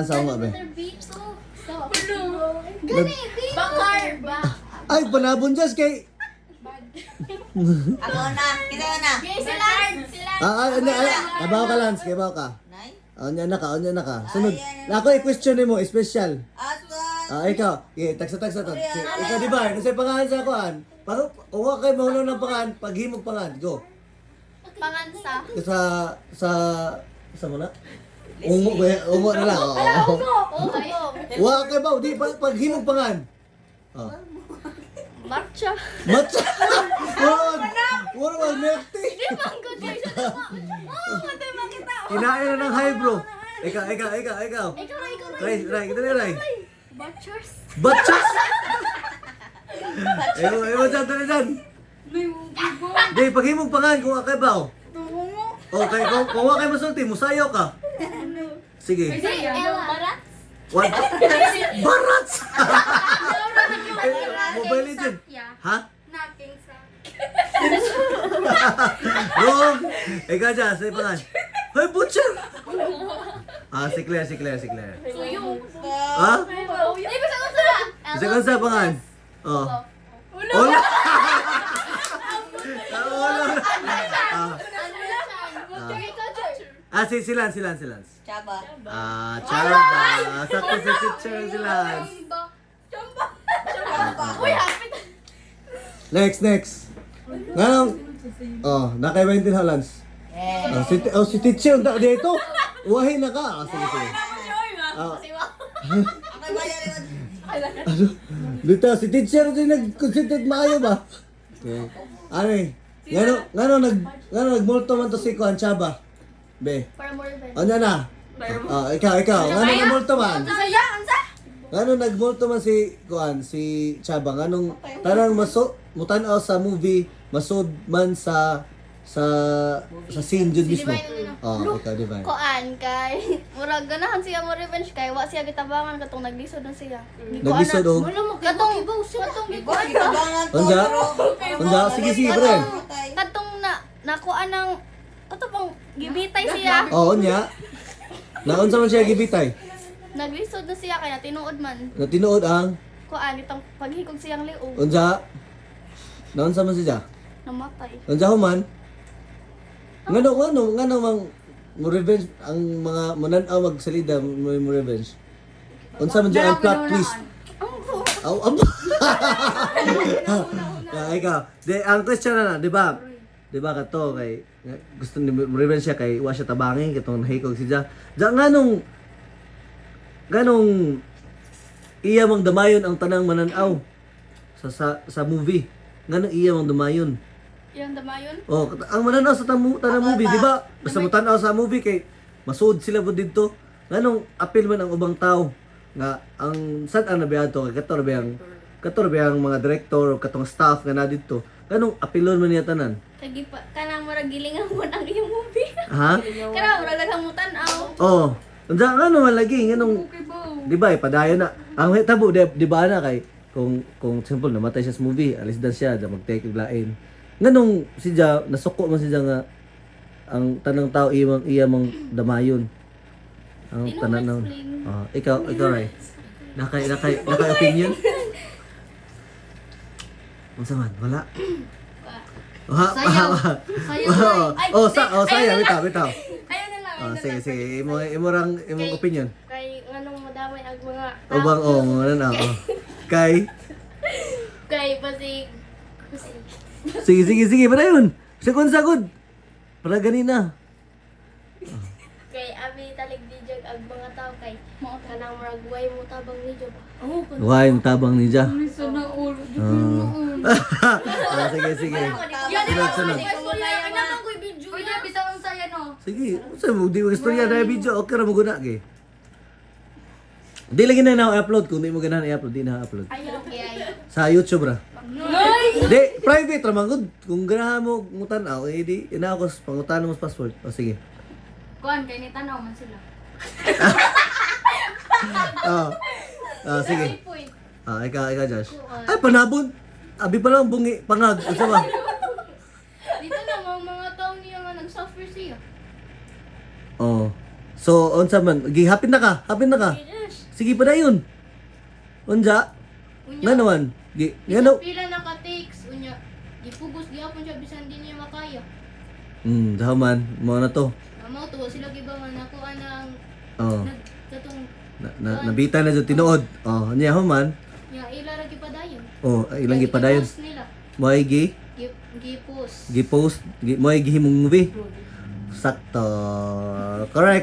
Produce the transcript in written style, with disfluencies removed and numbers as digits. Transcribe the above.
Sa mga be. Bakar ba? Ay, panabon dyan kay... Ako na, kita na. Sila. Kabaw ka, Lance, kabaw ka. Nay? Onya na ka. Sunod. Ako i-question mo, special. Aswan. Ikaw, tagsa to. Ikaw di ba, kasi pangalan sa akuan. Pag uwa kayo mahulong ng pangalan, paghimog pangalan, go. Pangansa. Sa mo na? Umo na lang. Oo. Uwa kayo ba, di paghimog pangalan. Oh. Matcha. Matcha! Wala ba, milk tea? Di man ko kayo sa tama. Mati makita. Kinain na ng high bro. Ikaw. Ikaw. Ray, kita na Ray. Butchers. Batchas! Ewan dyan. Di, paghimog pangalan kung akay ba. Okay, kung akay masulti, musayaw ka. Sige. Ella. What? Barats! Mobile Legend. Ha? Naking sa. Wrong! Ikaw dyan, sa'yo pangalan. Hoy, butcher! Si Claire. Suyo. Ha? Ay, basta ko sa. Sige, sa pangalan. Oh. Ulo! Si Lance. Chaba. Chaba. Sakto si teacher si Lance. Uy, hapit. Next. Nganong? Nakay-20 na Lance. Si teacher unta dito. Uwahin na ka. Sige. Ako ba Dito, si teacher din nag-concentrate maayo ba? Okay. Ano eh? Ngano nagmulto man to si Kuan Chaba? Be. Para more event. Ano na? Ikaw. Ngano nagmulto man? Saya, ansa? Ngano nagmulto man si Kuan, si Chaba? Nganong tanang mutanaw sa movie, masud man sa scene jud mismo. Ikaw divine. Koan kay murag ganahan siya mo revenge kay wa siya gitabangan katong naglisod na siya. Naglisod og. Katong Unda, sige pre. katong nakuan ng ato bang gibitay siya. Oo nya. Naunsa man siya gibitay? Naglisod na siya kaya tinuod man. Natinuod ang Kuan itong paghikog siyang liog unsa? Naunsa man siya? namatay. Unsa human? Ngano mang mo revenge ang mga mananaw magsalida mo revenge. Unsa man ang plot twist? Aw. Ikaw. Ang question na, di ba? Di ba kato kay gusto ni revenge siya kay wa siya tabangi katong nahikog siya. Nganong iya mang damayon ang tanang mananaw sa movie. Nganong iya mang damayon? Ilang damayon? Ang mananaw sa tanang movie, di ba? Basta mo tanaw sa movie kay masud sila po dito. Nganong apil man ang ubang tao nga ang sad ang nabiyan to kay kator ba ang mga director o katong staff nga na dito. Nganong apilon man niya tanan? Kagi pa kanang murag gilingan mo nang iyong movie. Ha? Kana murag naghamutan aw. Unsa nga man lagi nganong di ba padayon na. Ang tabo di ba na kay kung simple namatay siya sa movie, alis dan siya da mag-take og lain. Nganong siya nasuko man siya nga ang tanang tao iya mang damayon. Ang tanan ng ikaw right. Nakay opinion. Unsa man? Wala. Saya bitaw. Ayaw na lang. Sige. Imong opinion. Kay nganong madamay ang mga Ubang na. Kay pasig. Sige, para yun. Sagod. Para ganina. Kay abi talig video ang mga tao kay mo kanang murag way mo tabang video ba. Why yung tabang ni Ja? na ulo. Sige. Sunod. Uy, bitaw ang saya no. Sige, sa mo di mo istorya na video, okay ra mo guna kay. Di lagi na upload kung di mo ganahan i-upload, di na upload. Ayaw. Sa YouTube ra. Di, private ra man gud. Kung ganahan mo ngutan-aw, di ina ako pangutan mo sa password. Sige. Kuan kay ni tanaw man sila. Sige. Ikaw, Josh. Ay, panabon. Abi pa lang bungi, pangag. Unsa ba? Dito na mga tao niya nga nag-suffer siya. So, unsa man, gihapin na ka, hapin na ka. Yes. Sige pa dayon. Unja, nga naman. Ngano? Pila naka-takes, unya. Gipugos gihapon siya bisan di niya makaya. Dahaman, mo na to. Amo to sila gibangan ako anang Oh, katong nabita na jud tinuod. Oh, niya human. nya ila ra gipadayon. Oh, ilang gipadayon. Gipost nila. Mo'y Gipost. gi-post, mo'y gihimong movie. Sakto. Correct.